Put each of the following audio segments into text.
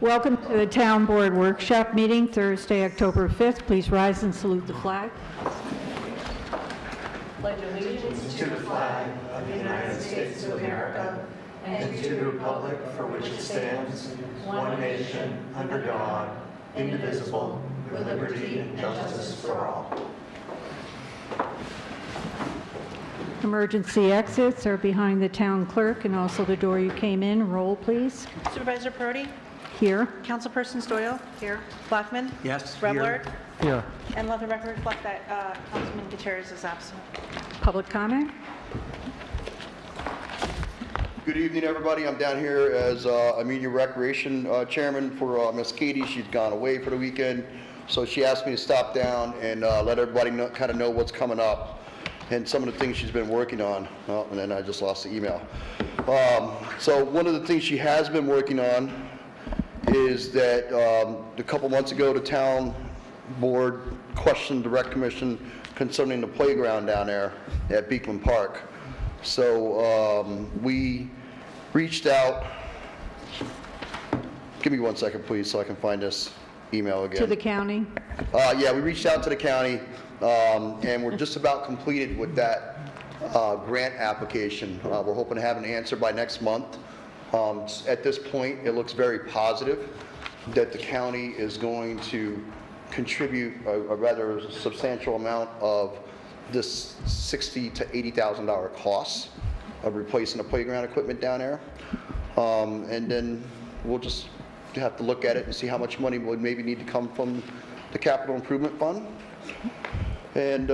Welcome to the Town Board Workshop Meeting, Thursday, October 5th. Please rise and salute the flag. Pledge allegiance to the flag of the United States of America and to the republic for which it stands, one nation, under God, indivisible, with liberty and justice for all. Emergency exits are behind the town clerk and also the door you came in. Roll, please. Supervisor Perotti? Here. Councilperson Doyle? Here. Blackman? Yes. Reblard? Here. And let the record reflect that Councilman Gutierrez is absent. Public comment. Good evening, everybody. I'm down here as Amenia Recreation Chairman for Miss Katie. She's gone away for the weekend, so she asked me to stop down and let everybody kind of know what's coming up and some of the things she's been working on. Oh, and then I just lost the email. So one of the things she has been working on is that a couple months ago the town board questioned the rec commission concerning the playground down there at Beekman Park. So we reached out. Give me 1 second, please, so I can find this email again. To the county. Yeah, we reached out to the county, and we're just about completed with that grant application. We're hoping to have an answer by next month. At this point, it looks very positive that the county is going to contribute a rather substantial amount of this $60,000 to $80,000 cost of replacing the playground equipment down there. And then we'll just have to look at it and see how much money would maybe need to come from the capital improvement fund. And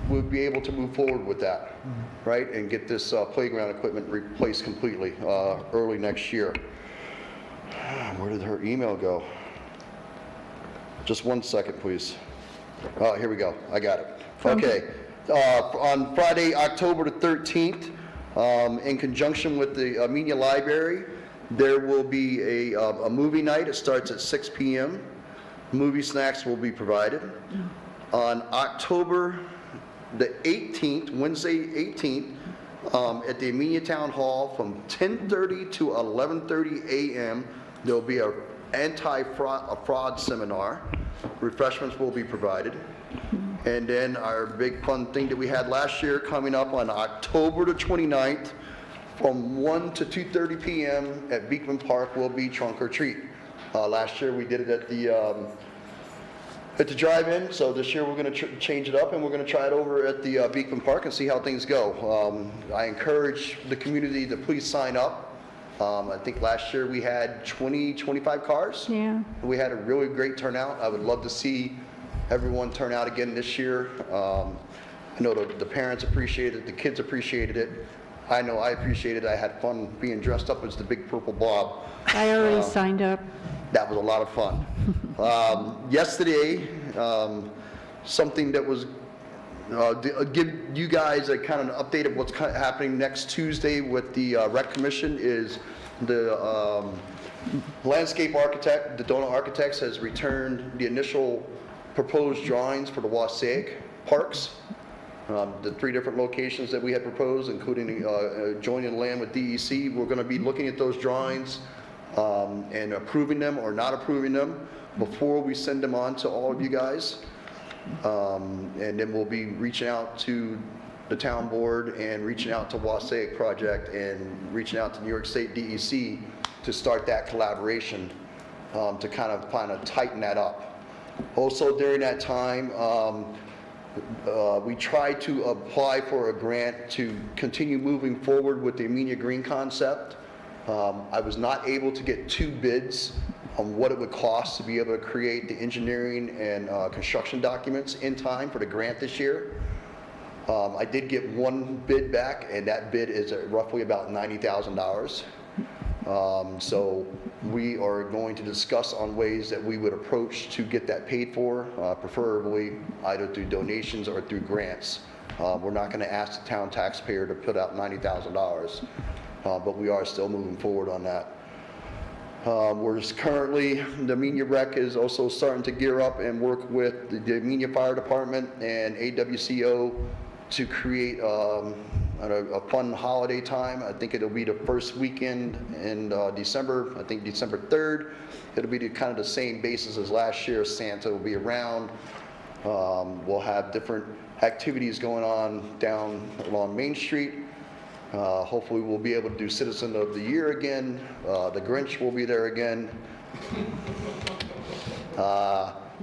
we'll be able to move forward with that, right? And get this playground equipment replaced completely early next year. Where did her email go? Just 1 second, please. Oh, here we go. I got it. Okay. On Friday, October the 13th, in conjunction with the Amenia Library, there will be a movie night. It starts at 6 p.m. Movie snacks will be provided. On October the 18th, Wednesday 18th, at the Amenia Town Hall from 10:30 to 11:30 a.m., there will be a anti-fraud seminar. Refreshments will be provided. And then our big fun thing that we had last year coming up on October the 29th from 1 to 2:30 p.m. at Beekman Park will be trunk or treat. Last year we did it at the drive-in, so this year we're going to change it up and we're going to try it over at the Beekman Park and see how things go. I encourage the community to please sign up. I think last year we had 25 cars. Yeah. We had a really great turnout. I would love to see everyone turn out again this year. I know the parents appreciated it, the kids appreciated it. I know I appreciated it. I had fun being dressed up as the big purple blob. I already signed up. That was a lot of fun. Yesterday, something that was give you guys a kind of an update of what's happening next Tuesday with the Rec Commission is the landscape architect, the Donut Architects, has returned the initial proposed drawings for the Wassaic parks. The 3 different locations that we had proposed, including joining land with DEC. We're going to be looking at those drawings and approving them or not approving them before we send them on to all of you guys. And then we'll be reaching out to the town board and reaching out to Wassaic Project and reaching out to New York State DEC to start that collaboration to kind of tighten that up. Also during that time, we tried to apply for a grant to continue moving forward with the Amenia Green concept. I was not able to get 2 bids on what it would cost to be able to create the engineering and construction documents in time for the grant this year. I did get 1 bid back, and that bid is at roughly about $90,000. So we are going to discuss on ways that we would approach to get that paid for, preferably either through donations or through grants. We're not going to ask the town taxpayer to put out $90,000, but we are still moving forward on that. We're currently, the Amenia Rec is also starting to gear up and work with the Amenia Fire Department and AWCO to create a fun holiday time. I think it'll be the first weekend in December, I think December 3rd. It'll be kind of the same basis as last year. Santa will be around. We'll have different activities going on down along Main Street. Hopefully we'll be able to do Citizen of the Year again. The Grinch will be there again.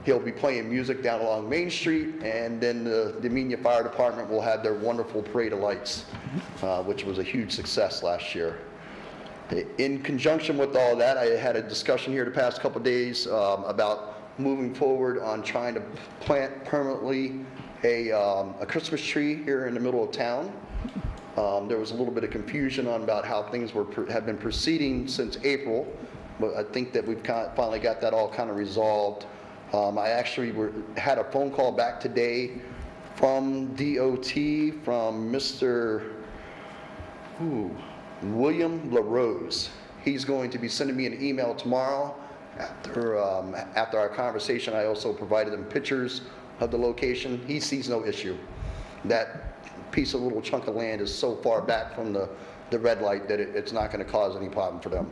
He'll be playing music down along Main Street, and then the Amenia Fire Department will have their wonderful parade of lights, which was a huge success last year. In conjunction with all that, I had a discussion here the past couple of days about moving forward on trying to plant permanently a Christmas tree here in the middle of town. There was a little bit of confusion on about how things have been proceeding since April, but I think that we've finally got that all kind of resolved. I actually had a phone call back today from DOT from Mr. William LaRose. He's going to be sending me an email tomorrow. After our conversation, I also provided him pictures of the location. He sees no issue. That piece of little chunk of land is so far back from the red light that it's not going to cause any problem for them.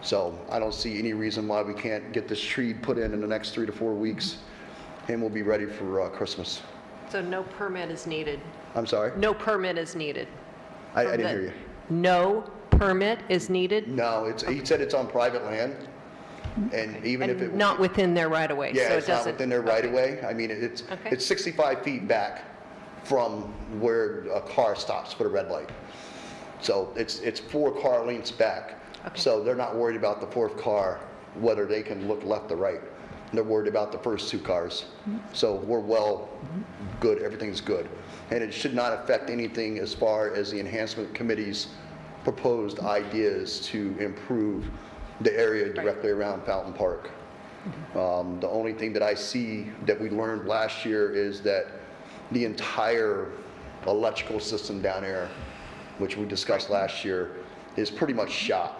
So I don't see any reason why we can't get this tree put in the next 3 to 4 weeks, and we'll be ready for Christmas. So no permit is needed? I'm sorry? No permit is needed? I didn't hear you. No permit is needed? No, he said it's on private land, and even if it... Not within their right-of-way? Yeah, so it's not within their right-of-way. I mean, it's 65 feet back from where a car stops for the red light. So it's 4 car lengths back. Okay. So they're not worried about the 4th car, whether they can look left or right. They're worried about the first 2 cars. So we're good, everything's good. And it should not affect anything as far as the enhancement committee's proposed ideas to improve the area directly around Fountain Park. The only thing that I see that we learned last year is that the entire electrical system down there, which we discussed last year, is pretty much shot.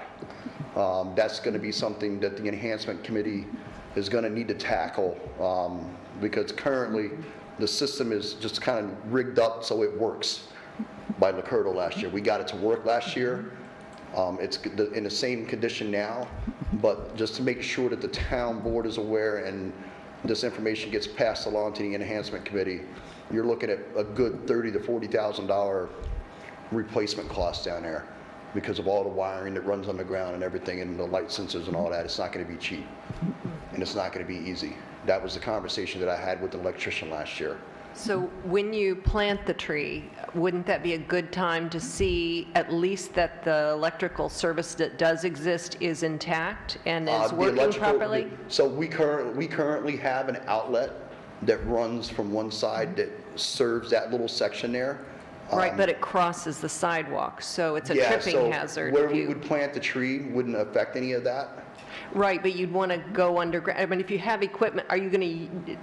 That's going to be something that the enhancement committee is going to need to tackle because currently the system is just kind of rigged up so it works by Lacurdo last year. We got it to work last year. It's in the same condition now, but just to make sure that the town board is aware and this information gets passed along to the enhancement committee, you're looking at a good $30,000 to $40,000 replacement cost down there because of all the wiring that runs underground and everything and the light sensors and all that. It's not going to be cheap, and it's not going to be easy. That was the conversation that I had with the electrician last year. So when you plant the tree, wouldn't that be a good time to see at least that the electrical service that does exist is intact and is working properly? So we currently have an outlet that runs from one side that serves that little section there. Right, but it crosses the sidewalk, so it's a tripping hazard. Where we would plant the tree wouldn't affect any of that. Right, but you'd want to go underground. I mean, if you have equipment, are you going to,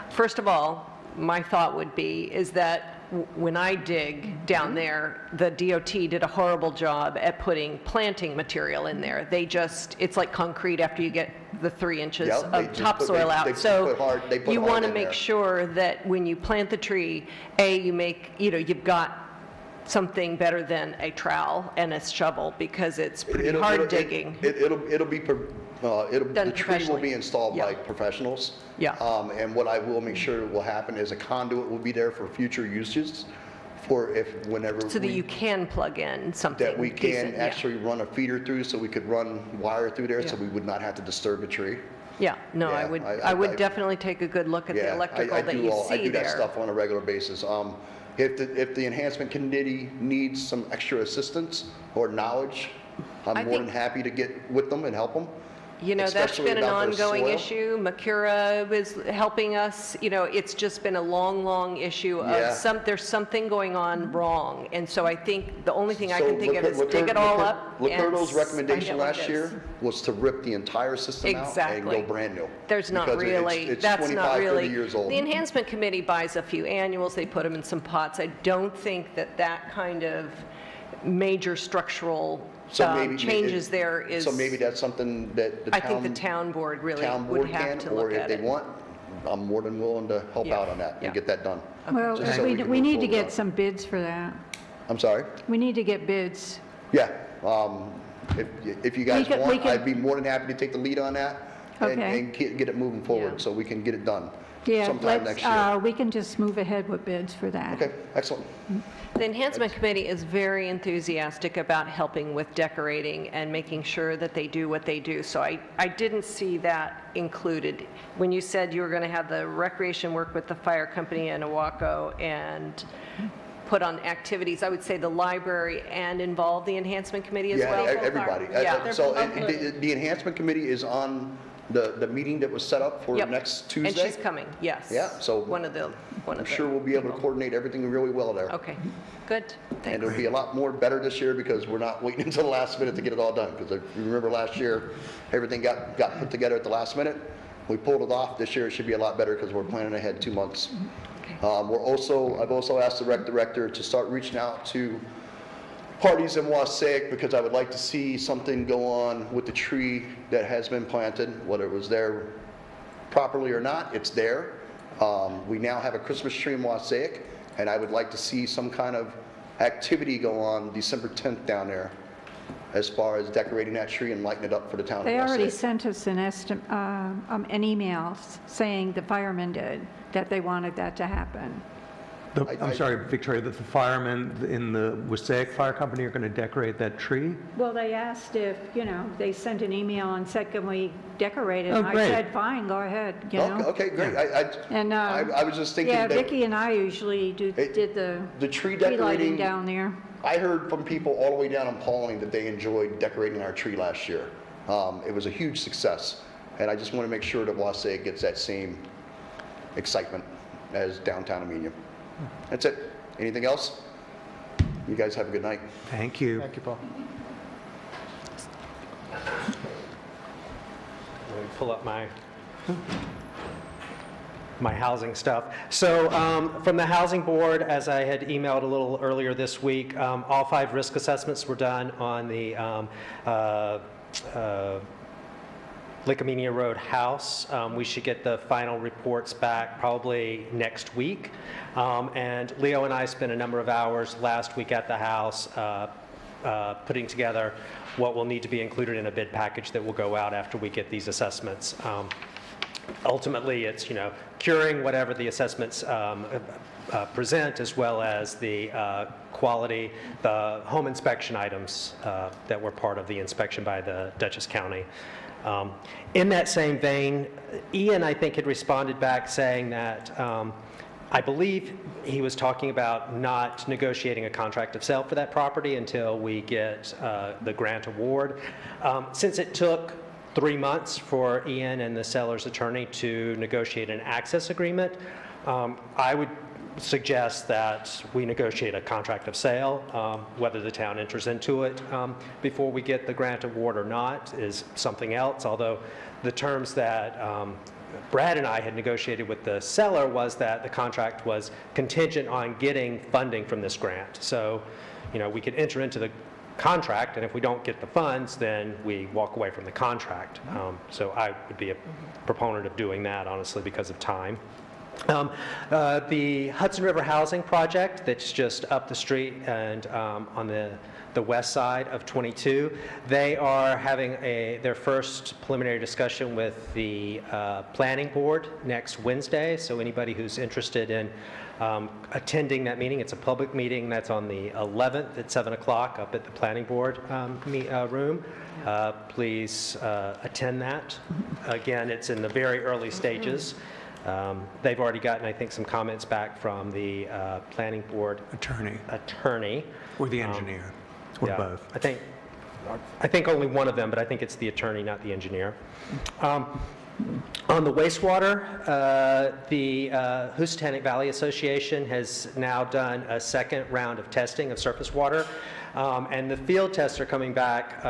first of all, my thought would be is that when I dig down there, the DOT did a horrible job at putting planting material in there. They just, it's like concrete after you get the 3 inches of topsoil out. So you want to make sure that when you plant the tree, you've got something better than a trowel and a shovel because it's pretty hard digging. The tree will be installed by professionals. Yeah. And what I will make sure will happen is a conduit will be there for future uses for whenever. So that you can plug in something. That we can decent, actually run a feeder through so we could run wire through there so we would not have to disturb the tree. Yeah, no, I would definitely take a good look at the electrical that you see there. I do that stuff on a regular basis. If the enhancement committee needs some extra assistance or knowledge, I'm more than happy to get with them and help them. You know, that's been an ongoing issue. Makura is helping us. You know, it's just been a long issue of there's something going on wrong. And so I think the only thing I can think of is dig it all up. Lacurdo's recommendation last year was to rip the entire system out and go brand new. There's not really, it's that's 25, not really. 30 years old. The enhancement committee buys a few annuals. They put them in some pots. I don't think that kind of major structural changes there is. So maybe that's something that the I think the town board really would have to look at it. Or if they want, I'm more than willing to help out on that and get that done. Well, we need to get some bids for that. I'm sorry? We need to get bids. Yeah, if you guys We want, could- I'd be more than happy to take the lead on that Okay. and get it moving forward Yeah. so we can get it done Yeah, sometime next year. we can just move ahead with bids for that. Okay, excellent. The Enhancement Committee is very enthusiastic about helping with decorating and making sure that they do what they do. So I didn't see that included. When you said you were going to have the recreation work with the fire company in Owaco and put on activities, I would say the library and involve the Enhancement Committee as Yeah, well. everybody. Yeah. So the enhancement committee is on the meeting that was set up for Yep. next And Tuesday. she's coming, yes. Yeah, so I'm I'm sure we'll be able to coordinate everything really well there. Okay, good, And thanks. it'll be a lot more better this year because we're not waiting until the last minute to get it all done. Because if you remember last year, everything got put together at the last minute. We pulled it off. This year it should be a lot better because we're planning ahead 2 months. I've also asked the rec director to start reaching out to parties in Wassaic because I would like to see something go on with the tree that has been planted, whether it was there properly or not, it's there. We now have a Christmas tree in Wassaic, and I would like to see some kind of activity go on December 10th down there as far as decorating that tree and lighting it up for the town of They already Wassaic. sent us an email saying, the firemen did, that they wanted that to happen. I'm sorry, Victoria, that the firemen in the Wassaic Fire Company are going to decorate that tree? Well, they asked if, they sent an email and said, can we decorate it? Oh, And I great. said, fine, go ahead, Okay, great. And, I was just thinking yeah, that Vicki and I usually did the the tree tree lighting decorating, down there. I heard from people all the way down in Pauling that they enjoyed decorating our tree last year. It was a huge success, and I just want to make sure that Wassaic gets that same excitement as downtown Amenia. That's it. Anything else? You guys have a good night. Thank you. Thank you, Paul. Let me pull up my housing stuff. So from the Housing Board, as I had emailed a little earlier this week, all 5 risk assessments were done on the Lake Amenia Road house. We should get the final reports back probably next week. And Leo and I spent a number of hours last week at the house putting together what will need to be included in a bid package that will go out after we get these assessments. Ultimately, it's, curing whatever the assessments present, as well as the quality, the home inspection items that were part of the inspection by the Dutchess County. In that same vein, Ian, I think, had responded back saying that I believe he was talking about not negotiating a contract of sale for that property until we get the grant award. Since it took 3 months for Ian and the seller's attorney to negotiate an access agreement, I would suggest that we negotiate a contract of sale. Whether the town enters into it before we get the grant award or not is something else, although the terms that Brad and I had negotiated with the seller was that the contract was contingent on getting funding from this grant. So, we could enter into the contract, and if we don't get the funds, then we walk away from the contract. So I would be a proponent of doing that, honestly, because of time. The Hudson River Housing Project that's just up the street and on the west side of 22, they are having their first preliminary discussion with the planning board next Wednesday. So anybody who's interested in attending that meeting, it's a public meeting that's on the 11th at 7 o'clock up at the planning board room. Please attend that. Again, it's in the very early stages. They've already gotten, I think, some comments back from the planning board attorney. Or the engineer, or Yeah, both. I think only one of them, but I think it's the attorney, not the engineer. On the wastewater, the Housatonic Valley Association has now done a second round of testing of surface water, and the field tests are coming back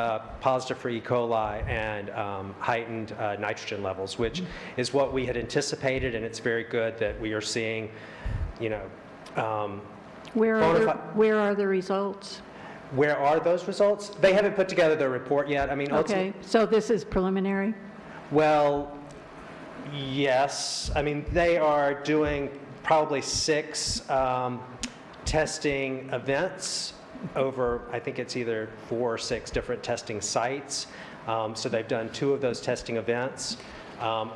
positive for E. coli and heightened nitrogen levels, which is what we had anticipated, and it's very good that we are seeing, Where Bonafide- are the results? Where are those results? They haven't put together their report yet. I mean, Okay, so this is preliminary? well, yes. I mean, they are doing probably 6 testing events over, I think it's either 4 or 6 different testing sites. So they've done 2 of those testing events.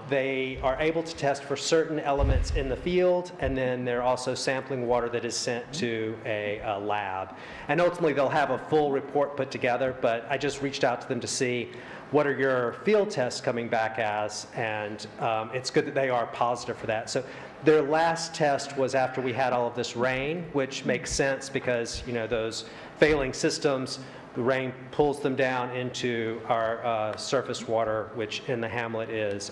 They are able to test for certain elements in the field, and then they're also sampling water that is sent to a lab. And ultimately, they'll have a full report put together, but I just reached out to them to see what are your field tests coming back as, and it's good that they are positive for that. So their last test was after we had all of this rain, which makes sense because, you know, those failing systems, the rain pulls them down into our surface water, which in the hamlet is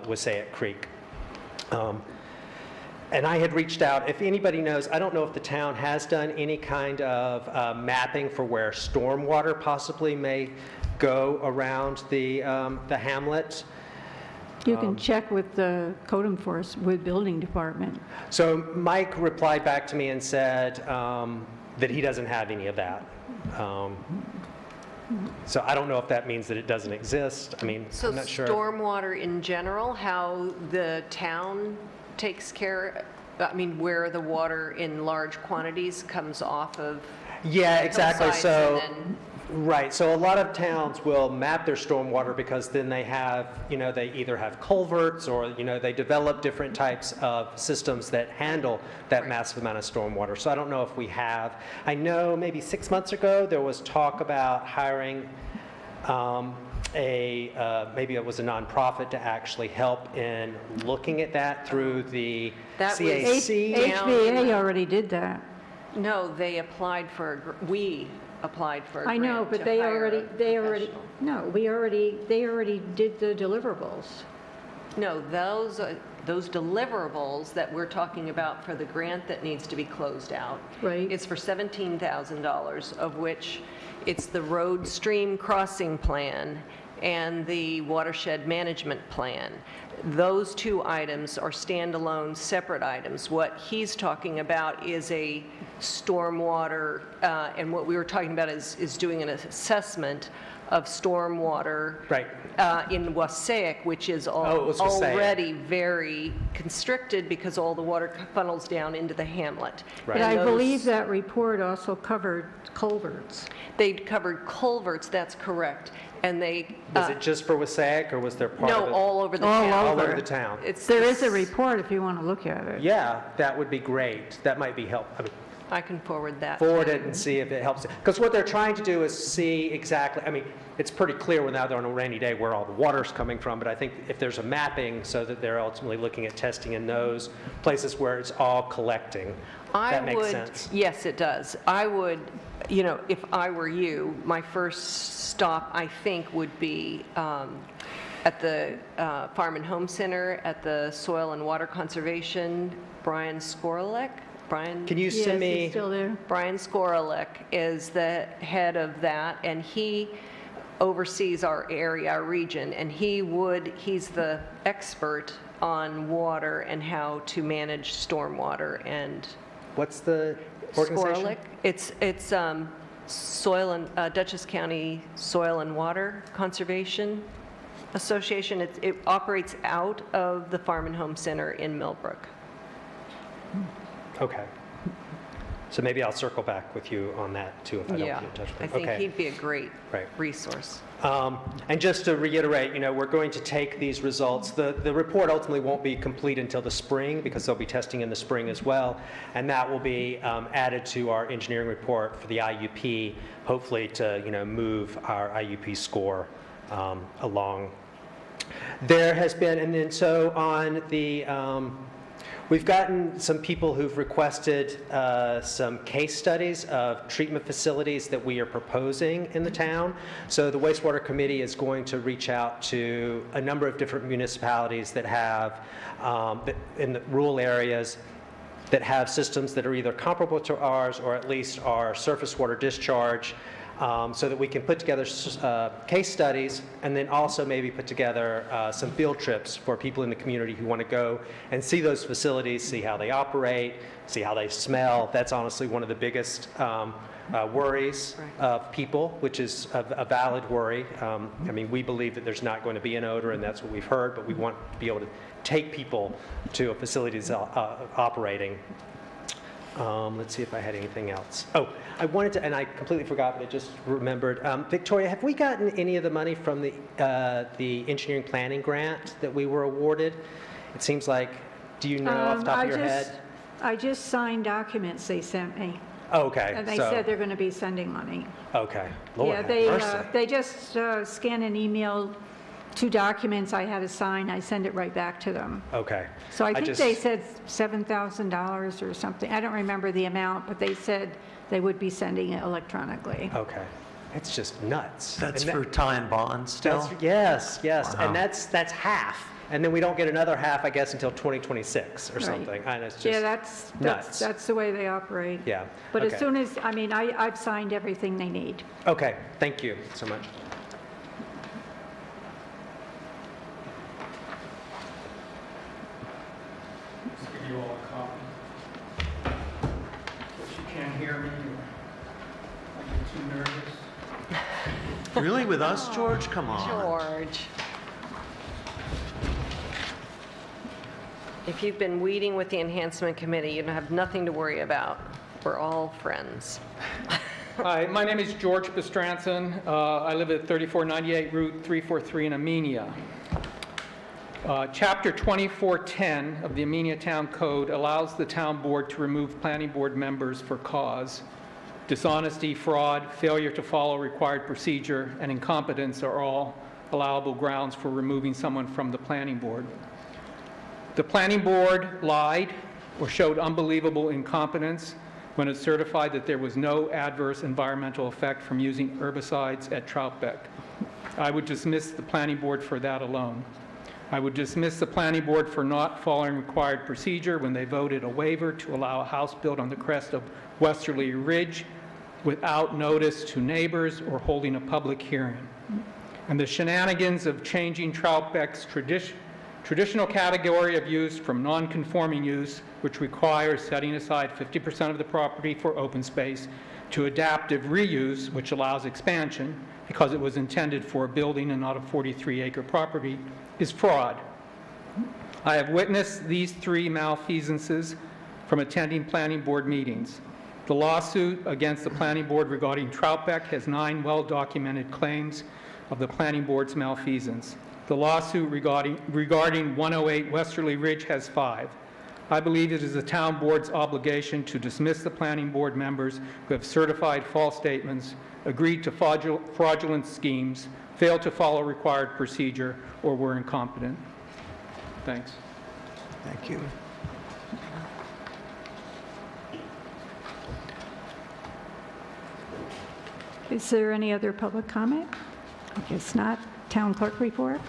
Wassaic Creek. And I had reached out, if anybody knows, I don't know if the town has done any kind of mapping for where stormwater possibly may go around the hamlet. You can check with the code enforcement, with building department. So Mike replied back to me and said that he doesn't have any of that. So I don't know if that means that it doesn't exist. I mean, So I'm not sure. stormwater in general, how the town takes care, I mean, where the water in large quantities comes off of Yeah, exactly. hillsides So, and then- right. So a lot of towns will map their stormwater because then they have, you know, they either have culverts or, you know, they develop different types of systems that handle that Right. massive amount of stormwater. So I don't know if we have. I know maybe 6 months ago there was talk about hiring maybe it was a nonprofit to actually help in looking at that through the That was- CAC. HVA already did that. No, they applied for, we applied for a grant I know, but to they hire already, a they already, professional. no, they already did the deliverables. No, those deliverables that we're talking about for the grant that needs to be closed out. Right. It's for $17,000, of which it's the road stream crossing plan and the watershed management plan. Those 2 items are standalone, separate items. What he's talking about is a stormwater, and what we were talking about is doing an assessment of stormwater Right. in Wassaic, which is Oh, it was Wassaic. already very constricted because all the water funnels down into the hamlet. Right. But I And believe those- that report also covered culverts. They'd covered culverts, that's correct, and they, Was it just for Wassaic, or was there part of no, it? all over the All town. All over. over the town? It's There is a this- report if you want to look at it. Yeah, that would be great. That might be helpful. I mean, I can forward that. forward it and see if it helps. Because what they're trying to do is see exactly, I mean, it's pretty clear when they're on a rainy day where all the water's coming from, but I think if there's a mapping so that they're ultimately looking at testing in those places where it's all collecting, that makes sense. Yes, it does. I would, you know, if I were you, my first stop, I think, would be at the Farm and Home Center, at the Soil and Water Conservation, Brian Skorolek. Brian? Can you Yes, send it's me? still there. Brian Skorolek is the head of that, and he oversees our area, our region, and he's the expert on water and how to manage stormwater. And What's the organization? Skorolek, it's Soil and, Dutchess County Soil and Water Conservation Association. It operates out of the Farm and Home Center in Millbrook. Okay. So maybe I'll circle back with you on that too if I don't Yeah, get in touch with I them. think Okay. he'd be a great Right. resource. And just to reiterate, you know, we're going to take these results. The report ultimately won't be complete until the spring because they'll be testing in the spring as well. And that will be added to our engineering report for the IUP, hopefully to, you know, move our IUP score along. There has been, and then so on the, we've gotten some people who've requested some case studies of treatment facilities that we are proposing in the town. So the wastewater committee is going to reach out to a number of different municipalities that have, in the rural areas, that have systems that are either comparable to ours or at least are surface water discharge, so that we can put together case studies and then also maybe put together some field trips for people in the community who want to go and see those facilities, see how they operate, see how they smell. That's honestly one of the biggest worries of people, which is a valid worry. I mean, we believe that there's not going to be an odor, and that's what we've heard, but we want to be able to take people to a facility that's operating. Let's see if I had anything else. Oh, I wanted to, and I completely forgot, but I just remembered. Victoria, have we gotten any of the money from the engineering planning grant that we were awarded? It seems like, do you know off the top of your head? I just signed documents they sent me, Oh, okay. and they so- said they're going to be sending money. Okay. Lord Yeah, have mercy. they just scan and email 2 documents I had to sign. I send it right back to them. Okay. So I think just- they said $7,000 or something. I don't remember the amount, but they said they would be sending it electronically. Okay. It's just nuts. That's And for tying bonds still? Yes, yes. Wow. And that's half. And then we don't get another half, I guess, until 2026 or Right. something. And it's just Yeah, nuts. that's the way they operate. Yeah. But as okay. soon as, I mean, I've signed everything they need. Okay, thank you so much. Just give you all a copy. If you can't hear me, or I get too nervous. Really, with us, George? Come on. George. If you've been weeding with the enhancement committee, you have nothing to worry about. We're all friends. Hi, my name is George Bestranson. I live at 3498 Route 343 in Amenia. Chapter 2410 of the Amenia Town Code allows the town board to remove planning board members for cause. Dishonesty, fraud, failure to follow required procedure, and incompetence are all allowable grounds for removing someone from the planning board. The planning board lied or showed unbelievable incompetence when it certified that there was no adverse environmental effect from using herbicides at Troutbeck. I would dismiss the planning board for that alone. I would dismiss the planning board for not following required procedure when they voted a waiver to allow a house built on the crest of Westerly Ridge without notice to neighbors or holding a public hearing. And the shenanigans of changing Troutbeck's traditional category of use from non-conforming use, which requires setting aside 50% of the property for open space, to adaptive reuse, which allows expansion because it was intended for a building and not a 43-acre property, is fraud. I have witnessed these 3 malfeasances from attending planning board meetings. The lawsuit against the planning board regarding Troutbeck has 9 well-documented claims of the planning board's malfeasance. The lawsuit regarding 108 Westerly Ridge has 5. I believe it is the town board's obligation to dismiss the planning board members who have certified false statements, agreed to fraudulent schemes, failed to follow required procedure, or were incompetent. Thanks. Thank you. Is there any other public comment? I guess not. Town clerk report?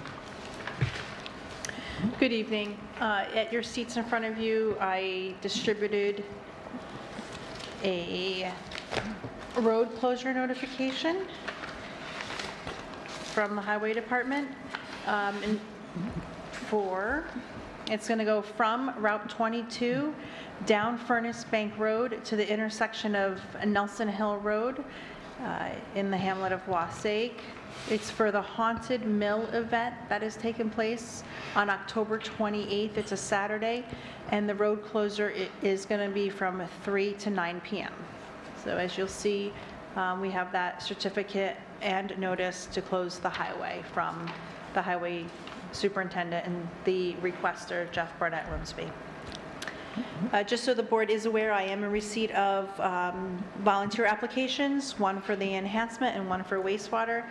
Good evening. At your seats in front of you, I distributed a road closure notification from the Highway Department. It's going to go from Route 22 down Furnace Bank Road to the intersection of Nelson Hill Road in the hamlet of Wassaic. It's for the Haunted Mill event that is taking place on October 28th. It's a Saturday, and the road closure is going to be from 3 to 9 p.m. So as you'll see, we have that certificate and notice to close the highway from the highway superintendent and the requester, Jeff Barnett Rumsby. Just so the board is aware, I am in receipt of volunteer applications, one for the enhancement and one for wastewater.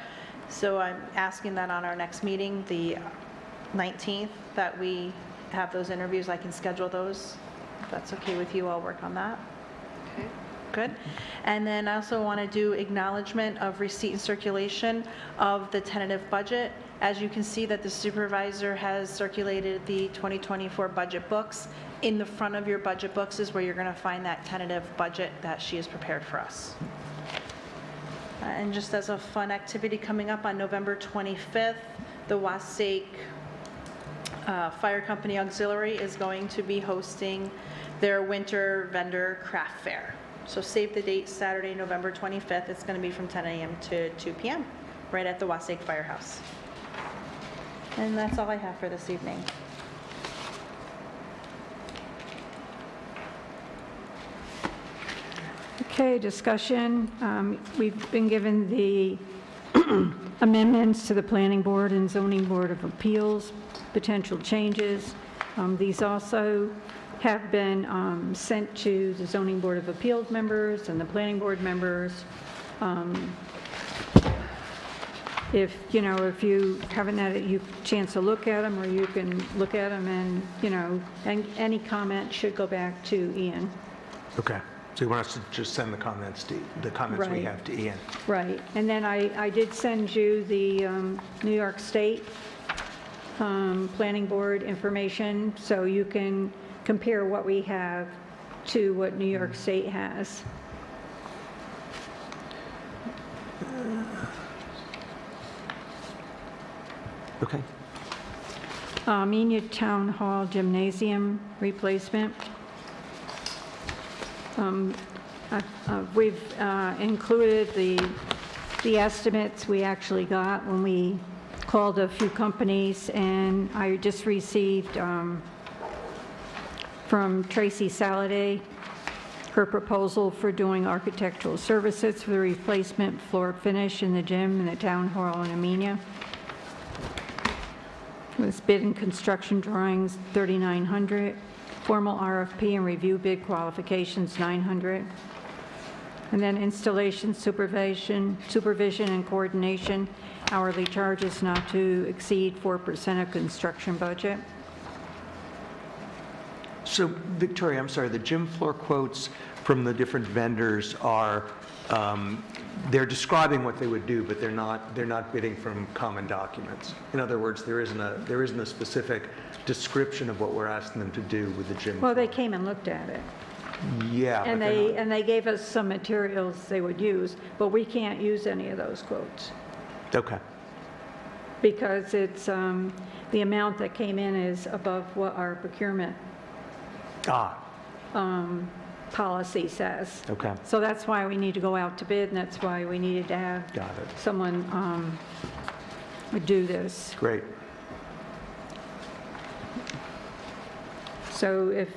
So I'm asking that on our next meeting, the 19th, that we have those interviews. I can schedule those. If that's okay with you, I'll work on that. Okay. Good. And then I also want to do acknowledgement of receipt and circulation of the tentative budget. As you can see that the supervisor has circulated the 2024 budget books. In the front of your budget books is where you're going to find that tentative budget that she has prepared for us. And just as a fun activity coming up on November 25th, the Wassaic Fire Company Auxiliary is going to be hosting their winter vendor craft fair. So save the date, Saturday, November 25th. It's going to be from 10 a.m. to 2 p.m. right at the Wassaic Firehouse. And that's all I have for this evening. Okay, discussion. We've been given the amendments to the Planning Board and Zoning Board of Appeals, potential changes. These also have been sent to the Zoning Board of Appeals members and the Planning Board members. If you haven't had a chance to look at them, or you can look at them and, any comment should go back to Ian. Okay. So you want us to just send the comments we Right. have to Ian? Right, and then I did send you the New York State Planning Board information, so you can compare what we have to what New York State has. Okay. Amenia Town Hall Gymnasium replacement. We've included the estimates we actually got when we called a few companies, and I just received from Tracy Saladay her proposal for doing architectural services for the replacement floor finish in the gym in the town hall in Amenia. With bid and construction drawings, $3,900. Formal RFP and review bid qualifications, $900. And then installation, supervision and coordination, hourly charges not to exceed 4% of construction budget. So Victoria, I'm sorry, the gym floor quotes from the different vendors are, they're describing what they would do, but they're not bidding from common documents. In other words, there isn't a specific description of what we're asking them to do with the gym. Well, they came and looked at it, Yeah. and but they're not- they gave us some materials they would use, but we can't use any of those quotes Okay. because it's, the amount that came in is above what our procurement policy says. Okay. So that's why we need to go out to bid, and that's why we needed to have Got it. someone do this. Great. So if,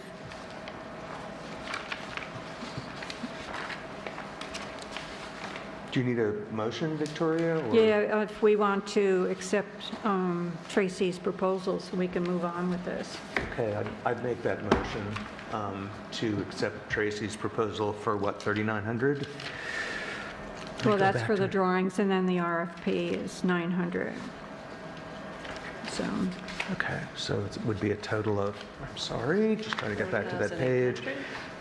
Do you need a motion, Victoria? Or? yeah, if we want to accept Tracy's proposals, we can move on with this. Okay, I'd make that motion to accept Tracy's proposal for what, 3,900? Well, that's for the drawings, and then the RFP is 900. So, Okay, so it would be a total of, I'm sorry, just trying to get back to that page.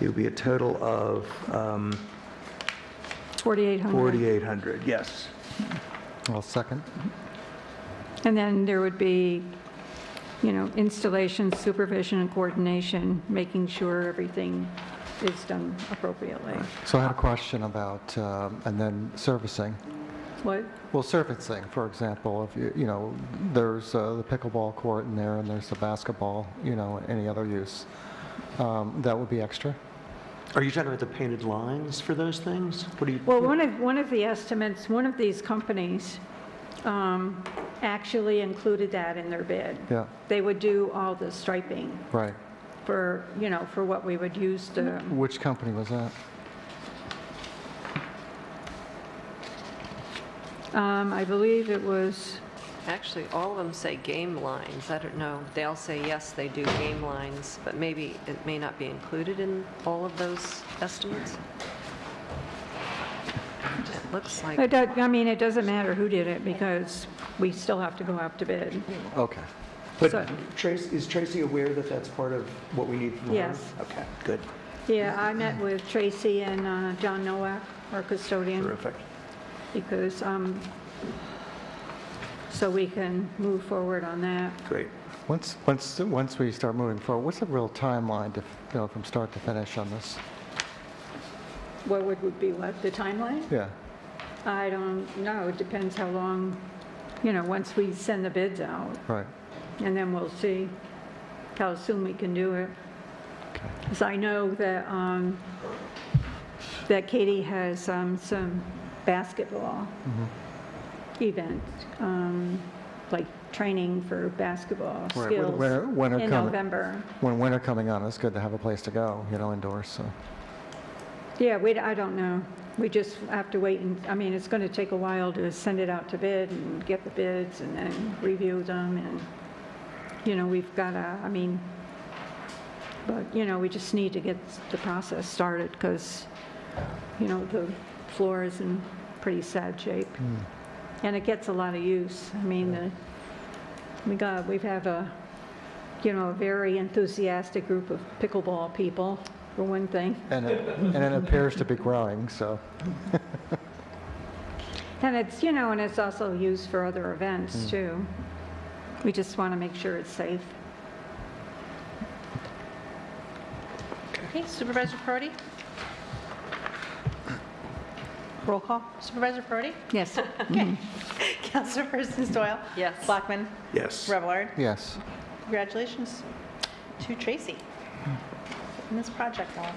It would be a total of 4,800. 4,800, yes. I'll second. And then there would be, installation, supervision, and coordination, making sure everything is done appropriately. So I had a question about, and then servicing. What? Well, servicing, for example, if there's the pickleball court in there and there's the basketball, any other use, that would be extra? Are you talking about the painted lines for those things? What do you? Well, one of the estimates, one of these companies actually included that in their bid. Yeah, They would do all the striping right. for, for what we would use to, Which company was that? I believe it was, Actually, all of them say game lines. I don't know. They all say, yes, they do game lines, but maybe it may not be included in all of those estimates. It looks like, it doesn't matter who did it because we still have to go out to bid. Okay. But So- is Tracy aware that that's part of what we need from her? Yes. Okay, good, Yeah, I met with Tracy and John Nowak, our custodian, terrific. because, so we can move forward on that. Great. Once we start moving forward, what's the real timeline to, from start to finish on this? What would be what, the timeline? Yeah. I don't know, it depends how long, once we send the bids out, Right. and then we'll see how soon we can do it. Okay. Because I know that, that Katie has some basketball event, like training for basketball Right, with skills winter in coming. November. When winter coming on, it's good to have a place to go, indoors, so. Yeah, I don't know. We just have to wait, and, I mean, it's going to take a while to send it out to bid and get the bids and then review them, and, you know, we've got to, I mean, but, you know, we just need to get the process started, because, you know, the floor is in pretty sad shape. And it gets a lot of use. I mean, we have a, you know, a very enthusiastic group of pickleball people, for one thing. And it appears to be growing, so. And it's, you know, and it's also used for other events, too. We just want to make sure it's safe. Okay, Supervisor Perotti? Roll call. Supervisor Perotti? Yes. Okay. Councilpersons Doyle? Yes. Blackman? Yes. Revillard? Yes. Congratulations to Tracy in this project along.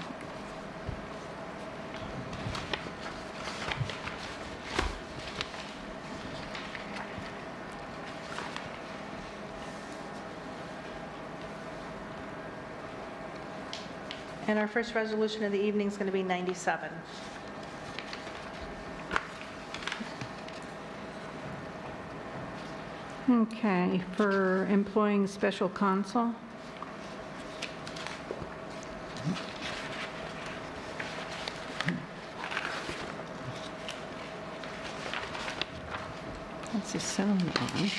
And our first resolution of the evening is going to be 97. Okay, for employing special counsel. That's a settlement one.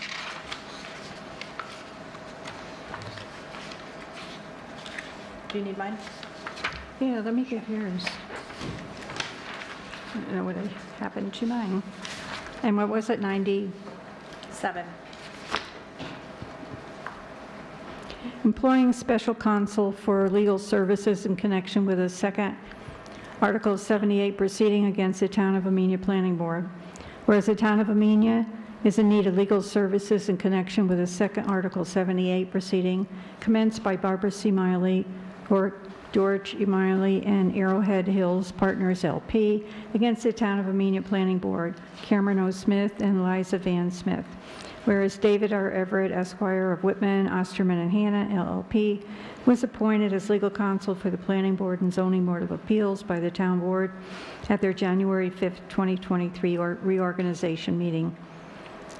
Do you need mine? Yeah, let me get yours. I don't know what happened to mine. And what was it, 90? 7. Employing special counsel for legal services in connection with a second Article 78 proceeding against the Town of Amenia Planning Board. Whereas the Town of Amenia is in need of legal services in connection with a second Article 78 proceeding commenced by Barbara C. Miley, or George E. Miley, and Arrowhead Hills Partners LP against the Town of Amenia Planning Board, Cameron O. Smith and Liza Van Smith. Whereas David R. Everett, Esquire of Whitman, Osterman and Hanna, LLP, was appointed as legal counsel for the Planning Board and Zoning Board of Appeals by the Town Board at their January 5th, 2023 reorganization meeting,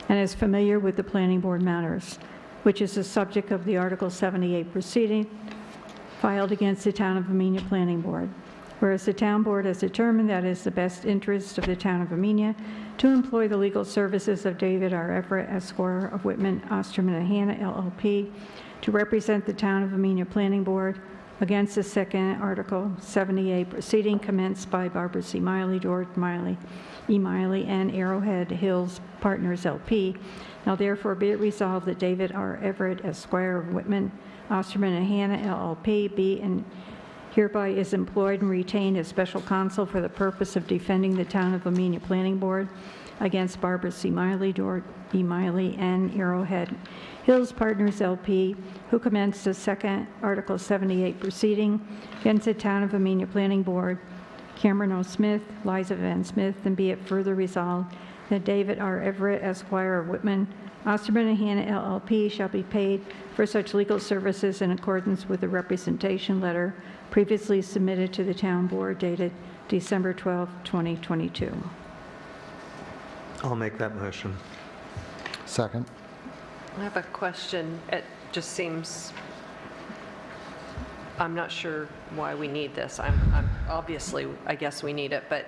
and is familiar with the Planning Board matters, which is the subject of the Article 78 proceeding filed against the Town of Amenia Planning Board. Whereas the Town Board has determined that it is the best interest of the Town of Amenia to employ the legal services of David R. Everett, Esquire of Whitman, Osterman and Hanna, LLP, to represent the Town of Amenia Planning Board against the second Article 78 proceeding commenced by Barbara C. Miley, George Miley, E. Miley, and Arrowhead Hills Partners, LP. Now therefore be it resolved that David R. Everett, Esquire of Whitman, Osterman and Hanna, LLP, be and hereby is employed and retained as special counsel for the purpose of defending the Town of Amenia Planning Board against Barbara C. Miley, George E. Miley, and Arrowhead Hills Partners, LP, who commenced a second Article 78 proceeding against the Town of Amenia Planning Board, Cameron O. Smith, Liza Van Smith, and be it further resolved that David R. Everett, Esquire of Whitman, Osterman and Hanna, LLP, shall be paid for such legal services in accordance with the representation letter previously submitted to the Town Board dated December 12, 2022. I'll make that motion. Second. I have a question. It just seems, I'm not sure why we need this. I'm obviously, I guess we need it, but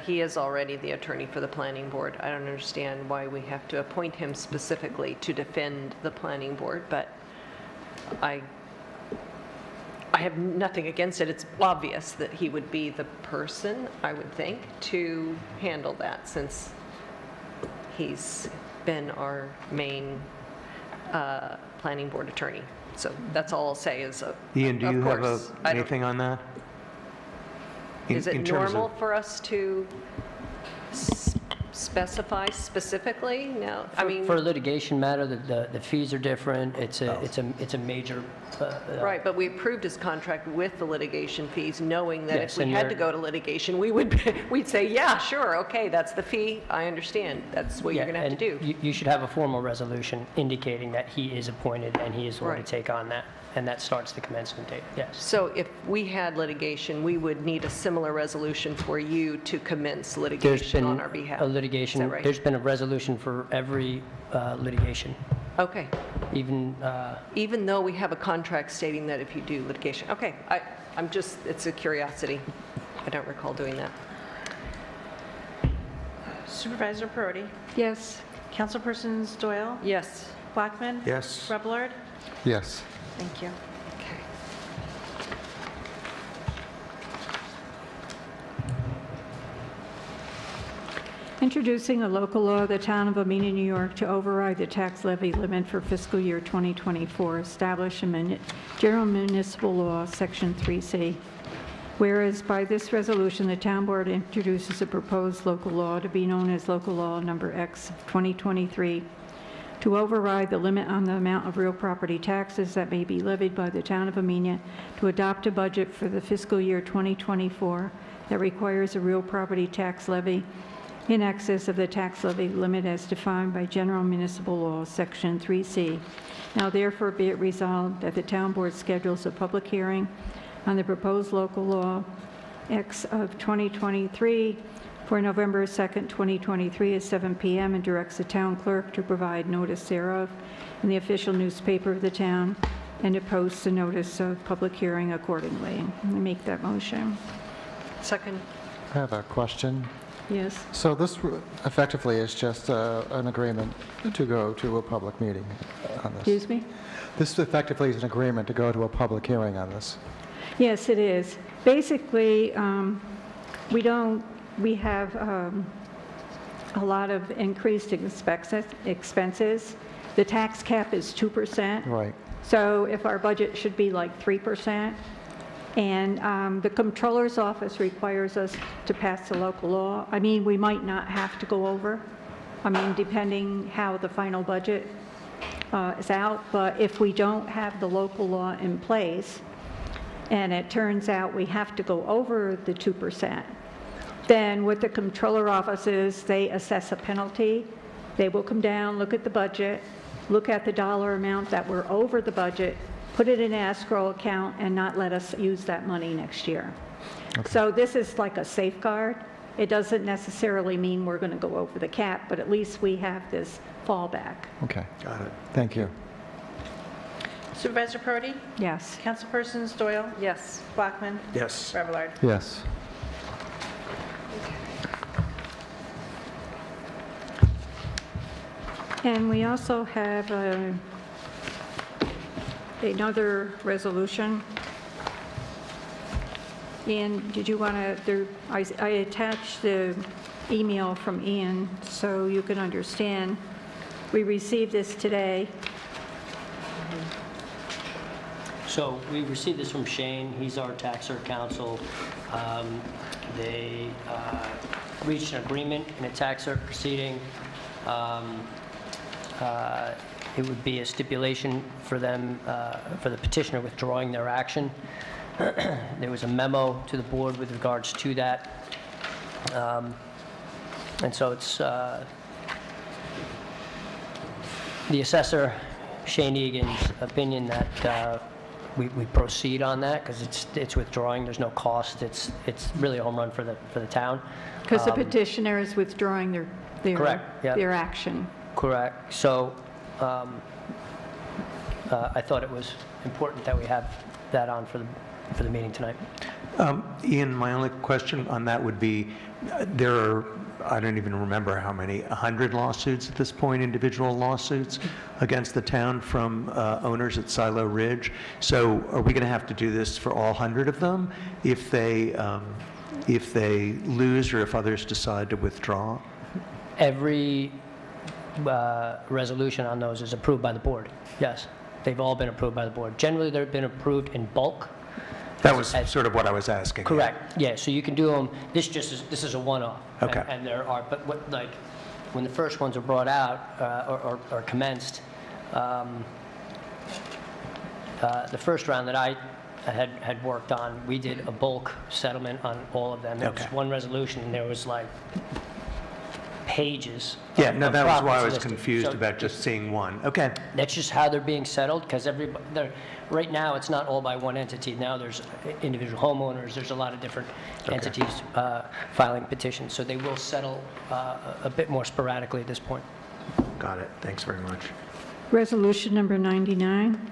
he is already the attorney for the planning board. I don't understand why we have to appoint him specifically to defend the planning board, but I have nothing against it. It's obvious that he would be the person, I would think, to handle that, since he's been our main planning board attorney. So that's all I'll say is, Ian, do you have course, I don't- anything on that? Is it In terms normal of- for us to specify specifically? No, I mean, For a litigation matter, the fees are different. It's a major. right, but we approved his contract with the litigation fees, knowing that Yes, if we and had to you're- go to litigation, we'd say, yeah, sure, okay, that's the fee, I understand, that's what you're Yeah, going to have to and do. You should have a formal resolution indicating that he is appointed and he is willing to Right. take on that, and that starts the commencement date, yes. So if we had litigation, we would need a similar resolution for you to commence There's litigation been on our behalf. a Is litigation, that right? there's been a resolution for every litigation, Okay, even, even though we have a contract stating that if you do litigation, okay, I'm just, it's a curiosity. I don't recall doing that. Supervisor Perotti, Yes. Councilpersons Doyle, Yes. Blackman, Yes. Repelard. Yes. Thank you. Okay. Introducing a local law of the Town of Amenia, New York to override the tax levy limit for fiscal year 2024, establish a general municipal law, Section 3C. Whereas by this resolution, the Town Board introduces a proposed local law to be known as Local Law Number X of 2023 to override the limit on the amount of real property taxes that may be levied by the Town of Amenia, to adopt a budget for the fiscal year 2024 that requires a real property tax levy in excess of the tax levy limit as defined by General Municipal Law, Section 3C. Now therefore be it resolved that the Town Board schedules a public hearing on the proposed local law X of 2023 for November 2nd, 2023 at 7 p.m. and directs the town clerk to provide notice thereof in the official newspaper of the town and to post the notice of public hearing accordingly. I make that motion. Second. I have a question. Yes. So this effectively is just an agreement to go to a public meeting on this? Excuse me? This effectively is an agreement to go to a public hearing on this? Yes, it is. Basically, we have a lot of increased expenses. The tax cap is 2%. Right. So if our budget should be like 3%, and the comptroller's office requires us to pass the local law. I mean, we might not have to go over, I mean, depending how the final budget is out, but if we don't have the local law in place, and it turns out we have to go over the 2%, then what the comptroller office is, they assess a penalty. They will come down, look at the budget, look at the dollar amount that we're over the budget, put it in an escrow account, and not let us use that money next year. So this is like a safeguard. It doesn't necessarily mean we're going to go over the cap, but at least we have this fallback. Okay. Got it. Thank you. Supervisor Perotti, Yes. Councilpersons Doyle, Yes. Blackman, Yes. Repelard. Yes. And we also have another resolution. Ian, did you want to, I attached the email from Ian so you can understand. We received this today. So we received this from Shane, he's our taxer counsel. They reached an agreement in a taxer proceeding. It would be a stipulation for them, for the petitioner withdrawing their action. There was a memo to the board with regards to that. And so it's the assessor, Shane Egan's opinion that we proceed on that because it's withdrawing, there's no cost, it's really a home run for the town. Because the petitioner is withdrawing Correct, yeah. their action. Correct. So I thought it was important that we have that on for the meeting tonight. Ian, my only question on that would be, there are, I don't even remember how many, 100 lawsuits at this point, individual lawsuits against the town from owners at Silo Ridge. So are we going to have to do this for all 100 of them if they lose or if others decide to withdraw? Every resolution on those is approved by the board. Yes, they've all been approved by the board. Generally, they've been approved in bulk, That was sort of what I was asking. Correct, yeah, so you can do them, this is a one-off. Okay. And there are, but like, when the first ones are brought out or commenced, the first round that I had worked on, we did a bulk settlement on all of them. There was Okay. one resolution, and there was like pages. Yeah, of- no, of that was why I properties was listed. confused So about just seeing one. Okay. that's just how they're being settled, because right now, it's not all by one entity. Now there's individual homeowners, there's a lot of different entities filing petitions, so they will settle a bit more sporadically at this point. Got it. Thanks very much. Resolution number 99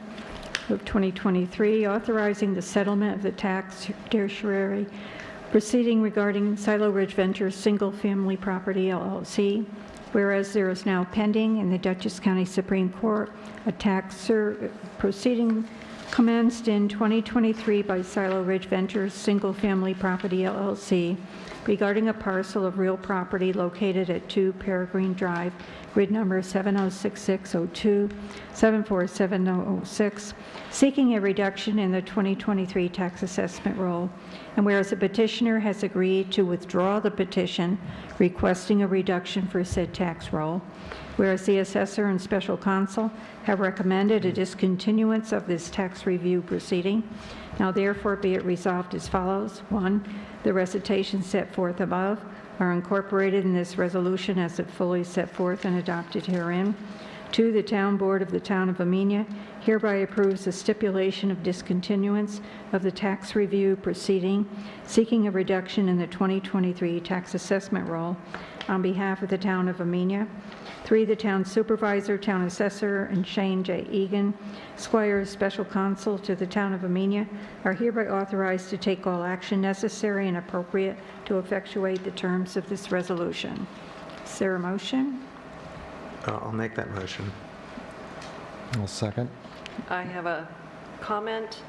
of 2023, authorizing the settlement of the tax tertiary proceeding regarding Silo Ridge Ventures Single-Family Property LLC, whereas there is now pending in the Dutchess County Supreme Court a tax proceeding commenced in 2023 by Silo Ridge Ventures Single-Family Property LLC regarding a parcel of real property located at 2 Peregrine Drive, grid number 706602, 747006, seeking a reduction in the 2023 tax assessment roll. And whereas the petitioner has agreed to withdraw the petition requesting a reduction for said tax roll, whereas the assessor and special counsel have recommended a discontinuance of this tax review proceeding, now therefore be it resolved as follows. 1, the recitations set forth above are incorporated in this resolution as it fully set forth and adopted herein. 2, the Town Board of the Town of Amenia hereby approves the stipulation of discontinuance of the tax review proceeding, seeking a reduction in the 2023 tax assessment roll on behalf of the Town of Amenia. 3, the Town Supervisor, Town Assessor, and Shane J. Egan, Squires, Special Counsel to the Town of Amenia, are hereby authorized to take all action necessary and appropriate to effectuate the terms of this resolution. Is there a motion? I'll make that motion. I'll second. I have a comment.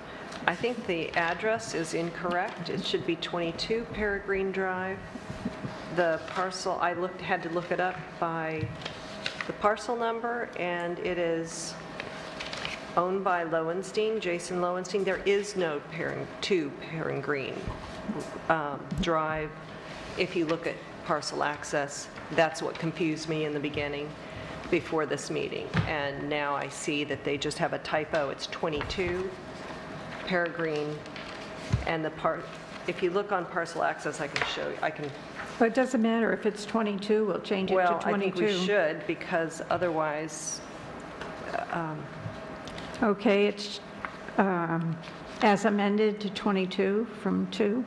I think the address is incorrect. It should be 22 Peregrine Drive. The parcel, had to look it up by the parcel number, and it is owned by Lowenstein, Jason Lowenstein. There is no 2 Peregrine Drive. If you look at parcel access, that's what confused me in the beginning before this meeting. And now I see that they just have a typo. It's 22 Peregrine, and if you look on parcel access, I can show you, But it doesn't matter if it's 22, we'll change it to 22. well, I think we should, because otherwise, Okay, it's as amended to 22 from 2.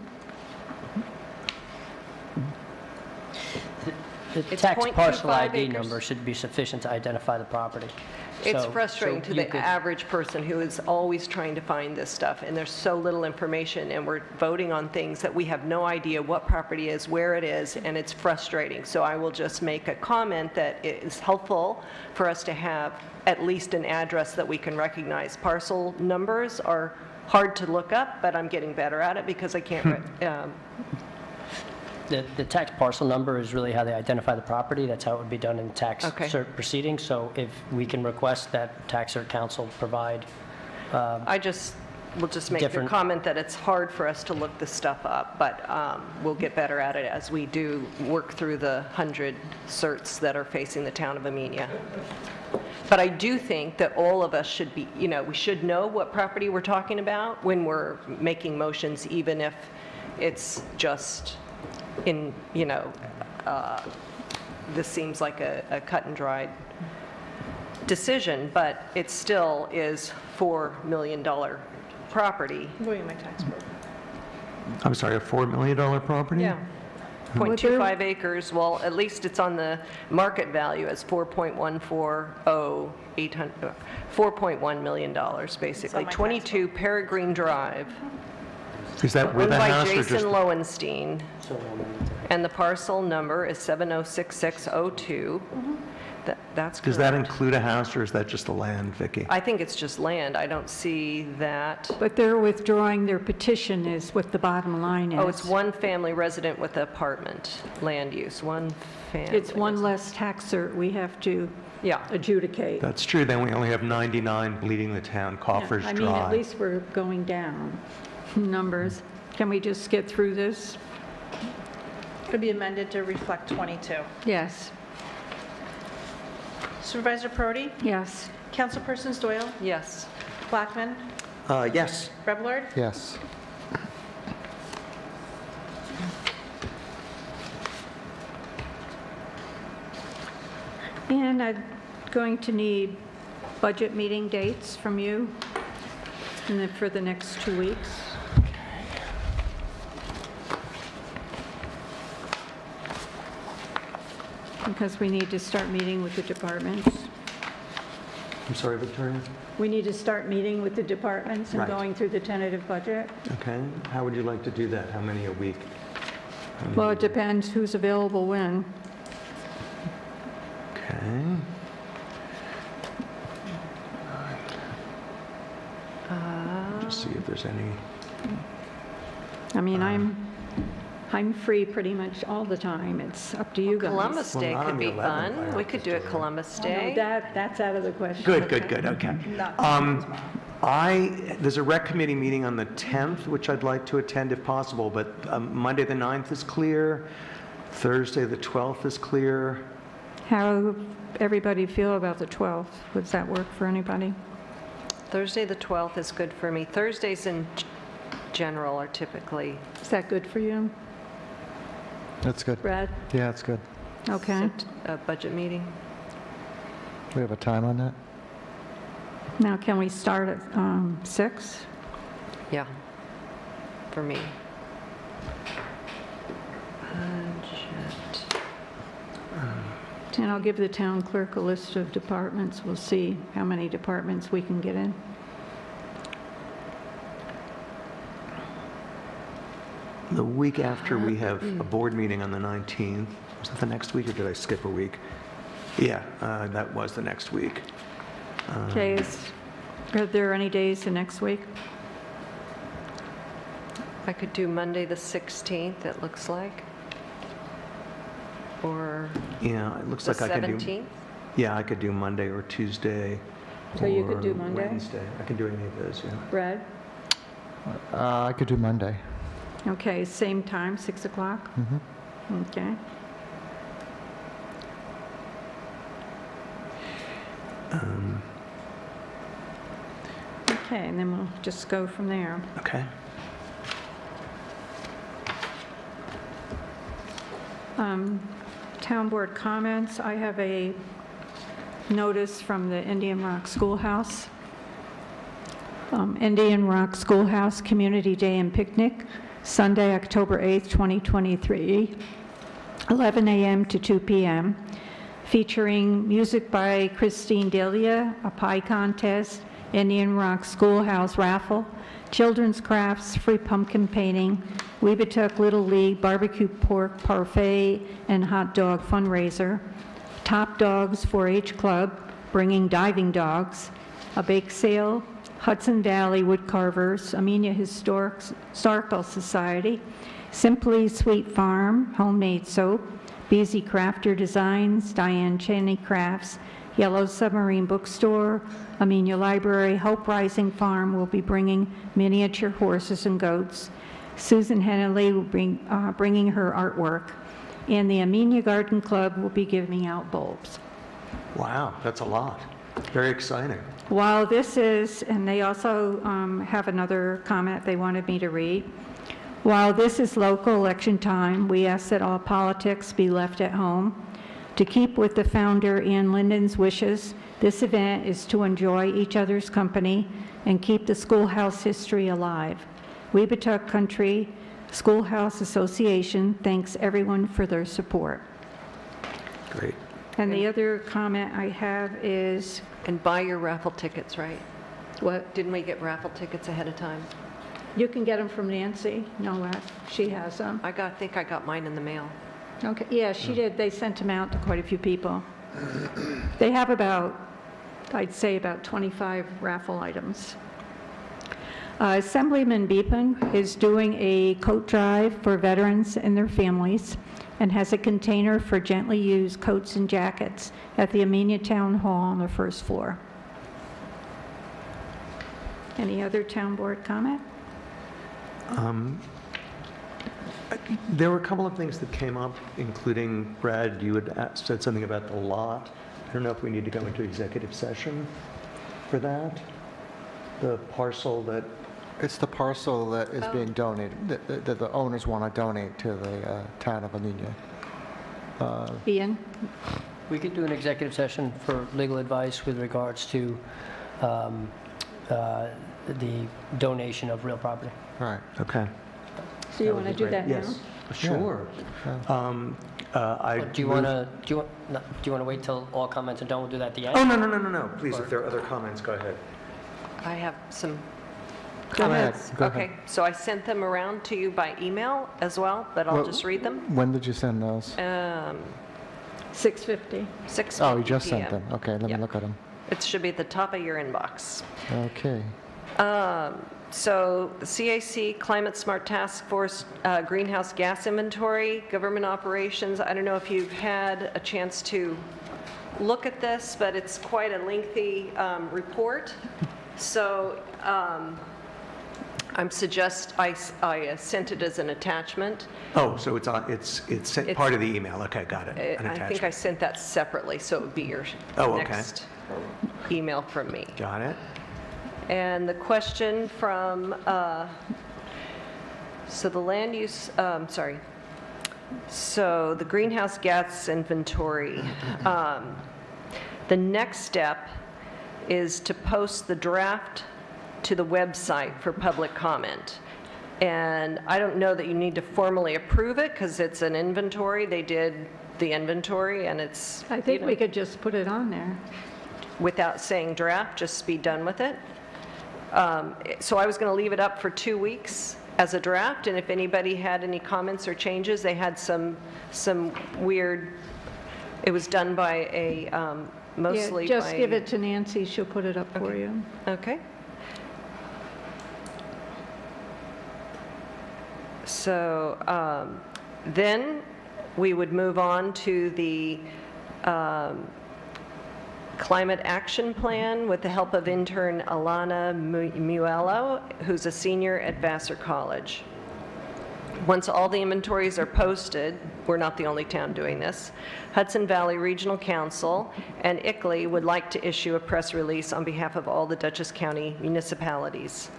The It's tax 0.25 parcel ID acres. number should be sufficient to identify the property. it's So- frustrating so to you the could- average person who is always trying to find this stuff, and there's so little information, and we're voting on things that we have no idea what property is, where it is, and it's frustrating. So I will just make a comment that it is helpful for us to have at least an address that we can recognize. Parcel numbers are hard to look up, but I'm getting better at it because I can't, The tax parcel number is really how they identify the property. That's how it would be done in tax Okay. cert proceedings. So if we can request that tax cert counsel provide, will just make the Different- comment that it's hard for us to look this stuff up, but we'll get better at it as we do work through the 100 certs that are facing the town of Amenia. But I do think that all of us should be, we should know what property we're talking about when we're making motions, even if it's just in, this seems like a cut and dried decision, but it still is $4 million property. William, my tax broker. I'm sorry, a $4 million property? Yeah. 0.25 acres, well, at least it's on the market value as $4.1 million, basically. my tax 22 Peregrine Drive, Is that with owned a by house or just? Jason Lowenstein, and the parcel number is 706602. That's correct. Does that include a house, or is that just the land, Vicki? I think it's just land. I don't see that. But they're withdrawing their petition is what the bottom line is. Oh, it's one family resident with apartment land use, one family. It's one less tax cert we have to Yeah. adjudicate. That's true, then we only have 99 bleeding the town, Coffers I mean, at Drive. least we're going down. numbers. Can we just get through this? Could be amended to reflect 22. Yes. Supervisor Prody? Yes. Councilpersons Doyle? Yes. Blackman? Yes. Revelard? Yes. And I'm going to need budget meeting dates from you, and then for the next 2 weeks. Because we need to start meeting with the departments. I'm sorry, Victoria? We need to start meeting with the departments and Right. going through the tentative budget. Okay. How would you like to do that? How many a week? Well, it depends who's available when. Okay. Just see if there's any. I mean, I'm free pretty much all the time. It's up to you guys. Columbus Well, Day not could on the be 11th, I fun. We hope, could do a Victoria. Columbus No, Day. that's out of the question. Good, okay. Not There's a rec committee meeting on the 10th, which I'd like to attend if possible, but Monday, the 9th is clear. Thursday, the 12th is clear. How everybody feel about the 12th? Would that work for anybody? Thursday, the 12th is good for me. Thursdays in general are typically Is that good for you, That's good. Brad? Yeah, it's good. Okay. a budget meeting. We have a time on that? Now, can we start at 6? Yeah, for me. Budget. And I'll give the town clerk a list of departments. We'll see how many departments we can get in. The week after, we have a board meeting on the 19th. Was that the next week, or did I skip a week? Yeah, that was the next week. Okay, are there any days the next week? I could do Monday, the 16th, it looks like. Or Yeah, it looks the like I can do. 17th. Yeah, I could do Monday or Tuesday. So you could or do Monday? Wednesday. I can do any of those, yeah. Brad? I could do Monday. Okay, same time, 6 o'clock? Okay. Okay, and then we'll just go from there. Okay. Town board comments, I have a notice from the Indian Rock Schoolhouse. Indian Rock Schoolhouse Community Day and Picnic, Sunday, October 8th, 2023, 11 a.m. to 2 p.m., featuring music by Christine Delia, a pie contest, Indian Rock Schoolhouse raffle, children's crafts, free pumpkin painting, Weebatuck Little League barbecue pork parfait and hot dog fundraiser, Top Dogs 4-H Club, bringing diving dogs, a bake sale, Hudson Valley Woodcarvers, Amenia Historical Society, Simply Sweet Farm, homemade soap, Beezy Crafter Designs, Diane Cheney Crafts, Yellow Submarine Bookstore, Amenia Library, Hope Rising Farm will be bringing miniature horses and goats. Susan Hennelly will be bringing her artwork. And the Amenia Garden Club will be giving out bulbs. Wow, that's a lot. Very exciting. While this is, and they also have another comment they wanted me to read. While this is local election time, we ask that all politics be left at home. To keep with the founder Ann Linden's wishes, this event is to enjoy each other's company and keep the schoolhouse history alive. Weebatuck Country Schoolhouse Association thanks everyone for their support. Great. And the other comment I have is, And buy your raffle tickets, right? what? Didn't we get raffle tickets ahead of time? You can get them from Nancy. No, she has them. I think I got mine in the mail. Okay, yeah, she did. They sent them out to quite a few people. They have about, I'd say about 25 raffle items. Assemblyman Beepin is doing a coat drive for veterans and their families and has a container for gently used coats and jackets at the Amenia Town Hall on the first floor. Any other town board comment? There were a couple of things that came up, including, Brad, you had said something about the lot. I don't know if we need to go into executive session for that. The parcel that, It's the parcel that is being donated, that the owners want to donate to the town of Amenia. Ian? We could do an executive session for legal advice with regards to the donation of real property. Right. okay. So you want to do that now? Yes, sure. I Do you move- want to, do you want to wait till all comments are done? We'll do that at the end? Oh, no. Please, if there are other comments, go ahead. I have some Go ahead. comments. Go ahead. Okay, so I sent them around to you by email as well, but I'll Well- just read them. When did you send those? 6:50. 6:50 Oh, you just sent PM. them. Okay, let me Yep. look at them. It should be at the top of your inbox. Okay. So the CAC, Climate Smart Task Force, greenhouse gas inventory, government operations. I don't know if you've had a chance to look at this, but it's quite a lengthy report. So I sent it as an attachment. Oh, so it's part of the email. Okay, got it. An I think I attachment. sent that separately, so it would be your Oh, okay. next email from me. Got it. And the question from, so the land use, so the greenhouse gas inventory. The next step is to post the draft to the website for public comment. And I don't know that you need to formally approve it because it's an inventory. They did the inventory and it's, I think we could just put it on there. without saying draft, just be done with it. So I was going to leave it up for 2 weeks as a draft, and if anybody had any comments or changes, they had some weird, it was done by a, mostly by... Yeah, just give it to Nancy, she'll put it up for you. Okay. So then we would move on to the Climate Action Plan with the help of intern Alana Muello, who's a senior at Vassar College. Once all the inventories are posted, we're not the only town doing this, Hudson Valley Regional Council and ICLEI would like to issue a press release on behalf of all the Dutchess County municipalities.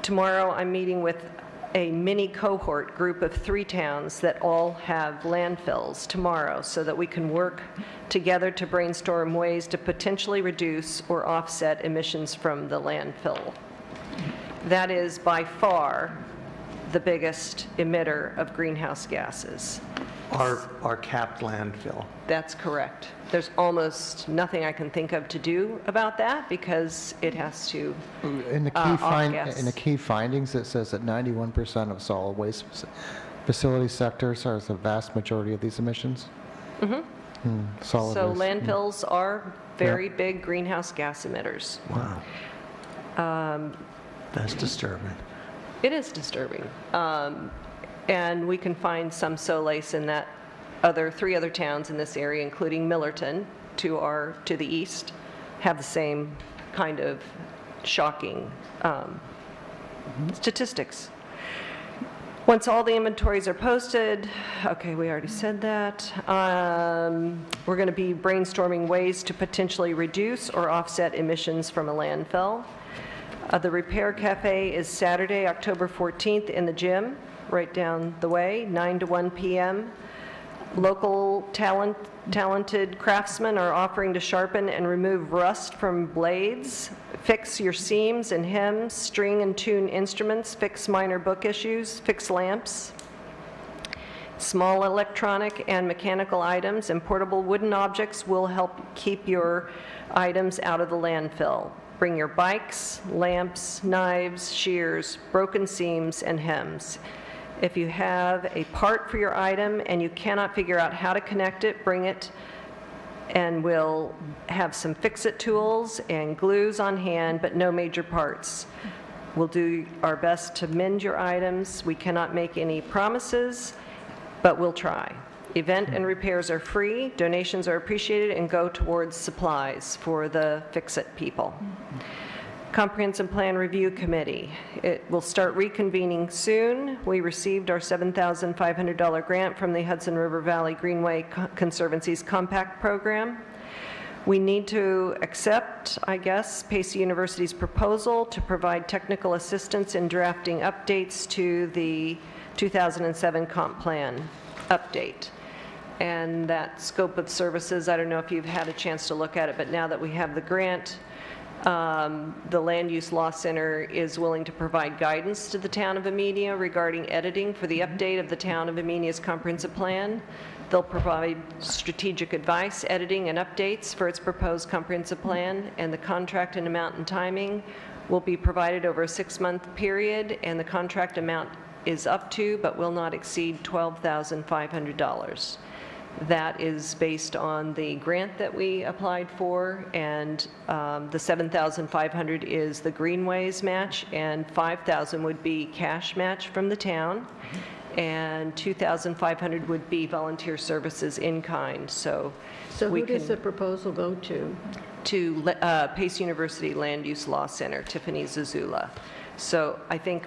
Tomorrow, I'm meeting with a mini cohort group of 3 towns that all have landfills tomorrow so that we can work together to brainstorm ways to potentially reduce or offset emissions from the landfill. That is by far the biggest emitter of greenhouse gases. Our capped landfill. That's correct. There's almost nothing I can think of to do about that because it has to In the off-gas. in the key findings, it says that 91% of solid waste facility sectors are the vast majority of these emissions. Solid So waste. landfills are very big greenhouse gas emitters. Wow. That's disturbing. It is disturbing. And we can find some solace in that 3 other towns in this area, including Millerton, to the east, have the same kind of shocking statistics. Once all the inventories are posted, okay, we already said that. We're going to be brainstorming ways to potentially reduce or offset emissions from a landfill. The Repair Cafe is Saturday, October 14th in the gym, right down the way, 9 to 1 p.m. Local talented craftsmen are offering to sharpen and remove rust from blades, fix your seams and hems, string and tune instruments, fix minor book issues, fix lamps. Small electronic and mechanical items and portable wooden objects will help keep your items out of the landfill. Bring your bikes, lamps, knives, shears, broken seams, and hems. If you have a part for your item and you cannot figure out how to connect it, bring it, and we'll have some fix-it tools and glues on hand, but no major parts. We'll do our best to mend your items. We cannot make any promises, but we'll try. Event and repairs are free, donations are appreciated, and go towards supplies for the fix-it people. Comprehensive Plan Review Committee. It will start reconvening soon. We received our $7,500 grant from the Hudson River Valley Greenway Conservancy's Compact Program. We need to accept, I guess, Pace University's proposal to provide technical assistance in drafting updates to the 2007 comp plan update. And that scope of services, I don't know if you've had a chance to look at it, but now that we have the grant, the Land Use Law Center is willing to provide guidance to the town of Amenia regarding editing for the update of the town of Amenia's comprehensive plan. They'll provide strategic advice, editing, and updates for its proposed comprehensive plan, and the contract and amount and timing will be provided over a 6-month period, and the contract amount is up to but will not exceed $12,500. That is based on the grant that we applied for, and the $7,500 is the Greenways match, and $5,000 would be cash match from the town, and $2,500 would be volunteer services in kind. So we who does can the proposal go to? to Pace University Land Use Law Center, Tiffany Zazula. So I think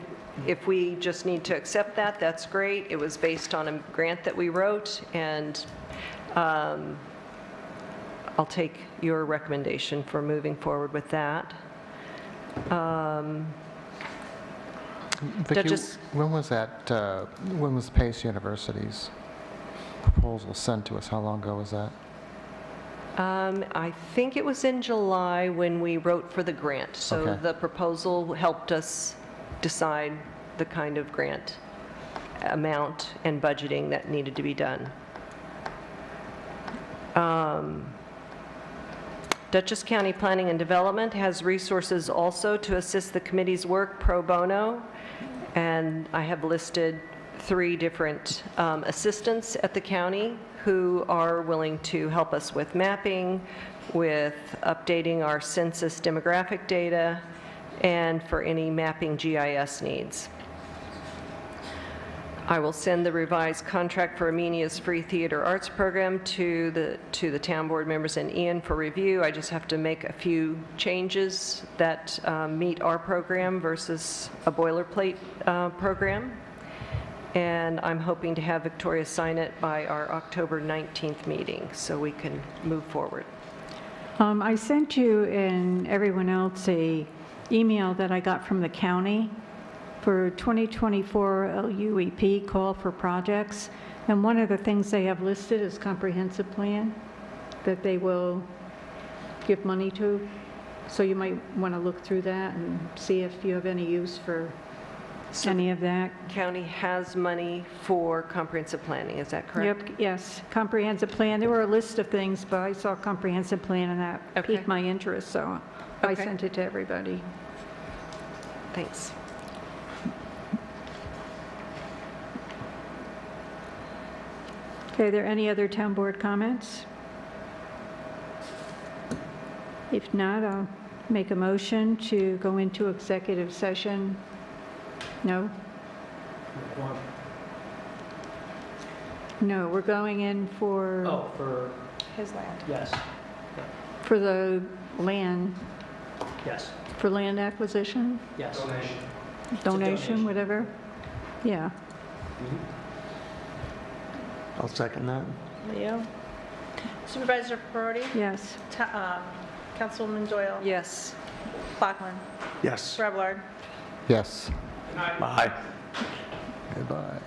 if we just need to accept that, that's great. It was based on a grant that we wrote, and I'll take your recommendation for moving forward with that. Vicki, Duchess? when was Pace University's proposal sent to us? How long ago was that? I think it was in July when we wrote for the grant. So Okay. the proposal helped us decide the kind of grant amount and budgeting that needed to be done. Dutchess County Planning and Development has resources also to assist the committee's work pro bono, and I have listed 3 different assistants at the county who are willing to help us with mapping, with updating our census demographic data, and for any mapping GIS needs. I will send the revised contract for Amenia's free theater arts program to the town board members and Ian for review. I just have to make a few changes that meet our program versus a boilerplate program. And I'm hoping to have Victoria sign it by our October 19th meeting so we can move forward. I sent you and everyone else a email that I got from the county for 2024 LUEP call for projects. And one of the things they have listed is comprehensive plan that they will give money to. So you might want to look through that and see if you have any use for any of that. County has money for comprehensive planning, is that correct? Yep, yes, comprehensive plan. There were a list of things, but I saw comprehensive plan and that Okay. piqued my interest, so I Okay. sent it to everybody. Thanks. Okay, are there any other town board comments? If not, I'll make a motion to go into executive session. No? No, we're going in for His land. Yes, for the land, yes, for land acquisition, yes. donation, donation. whatever. Yeah. I'll second that. Leo? Supervisor Perotti? Yes. Councilwoman Doyle? Yes. Bachman? Yes. Reblard? Yes. Bye. Goodbye.